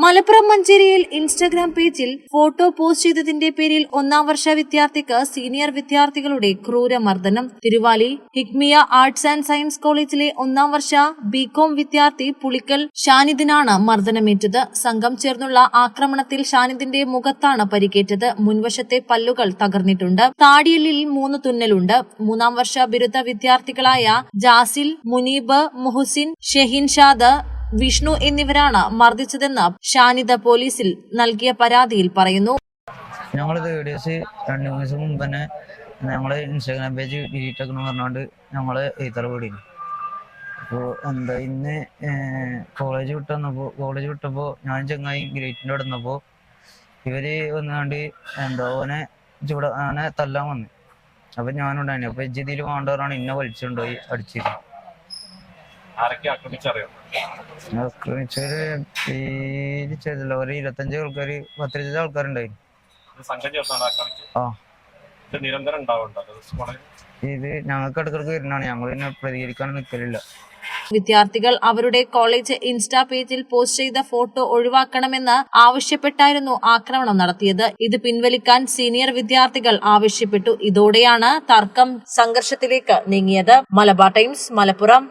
മലപ്പുറം മഞ്ചേരിയിൽ ഇൻസ്റ്റഗ്രാം പേജിൽ photo post ചെയ്തതിന്റെ പേരിൽ 1ാം വർഷ വിദ്യാർത്ഥിക്ക് സീനിയർ വിദ്യാർത്ഥികളുടെ ക്രൂരമർദ്ദനം. തിരുവാലി ഹിക്മിയ ആർട്സ് ആൻഡ് സയൻസ് കോളേജിലെ 1ാം വർഷ ബികോം വിദ്യാർത്ഥി പുളിക്കൽ ഷാനിദിനാണ് മർദ്ദനമേറ്റത്. സംഘം ചേർന്നുള്ള ആക്രമണത്തിൽ ഷാനിദിന്റെ മുഖത്താണ് പരിക്കേറ്റത്. മുൻവശത്തെ പല്ലുകൾ തകർന്നിട്ടുണ്ട്. താടിയെല്ലിൽ 3 തുന്നലുണ്ട്. 3ാം വർഷ ബിരുദ വിദ്യാർത്ഥികളായ ജാസിൽ, മുനീബ്, മുഹസിൻ, ഷെഹിൻഷാദ്, വിഷ്ണു എന്നിവരാണ് മർദ്ദിച്ചതെന്ന് ഷാനിദ് പോലീസിൽ നൽകിയ പരാതിയിൽ പറയുന്നു. ഞങ്ങളിത് വീഡിയോസ് 2 ദിവസം മുമ്പ് തന്നെ ഞങ്ങള് ഇൻസ്റ്റാഗ്രാം പേജ് ഡിലീറ്റ് ആക്കണം പറഞ്ഞുകൊണ്ട് ഞങ്ങള് എഴുത്തറ കൂടിയിരുന്നു. അപ്പോൾ ഇന്ന് കോളേജ് വിട്ടപ്പോൾ ഞാൻ ചങ്ങായി ഗ്രേറ്റിൻ്റെ അവിടെ നിന്നപ്പോൾ ഇവര് വന്നുകൊണ്ട് ഓനെ തല്ലാൻ വന്നു. അപ്പൊ ഞാനുണ്ടായിരുന്നു. അപ്പൊ ഇതിൽ വേണ്ടവരാണ് ഇന്നെ വലിച്ചുകൊണ്ടുപോയി അടിച്ചിരുന്നു. ആക്രമിച്ചൊരു പേര് ചെയ്തില്ല. ഒരു 25 ആൾക്കാര് 10-20 ആൾക്കാരുണ്ടായിരുന്നു. ഇത് ഞങ്ങൾക്ക് ഇടക്കിടക്ക് വരുന്നതാണ്. ഞങ്ങൾ പിന്നെ പ്രതികരിക്കാൻ നിൽക്കലില്ല. വിദ്യാർത്ഥികൾ അവരുടെ കോളേജ് ഇൻസ്റ്റാ പേജിൽ പോസ്റ്റ് ചെയ്ത ഫോട്ടോ ഒഴിവാക്കണമെന്ന് ആവശ്യപ്പെട്ടായിരുന്നു ആക്രമണം നടത്തിയത്. ഇത് പിൻവലിക്കാൻ സീനിയർ വിദ്യാർത്ഥികൾ ആവശ്യപ്പെട്ടു. ഇതോടെയാണ് തർക്കം സംഘർഷത്തിലേക്ക് നീങ്ങിയത്. മലബാർ ടൈംസ്, മലപ്പുറം.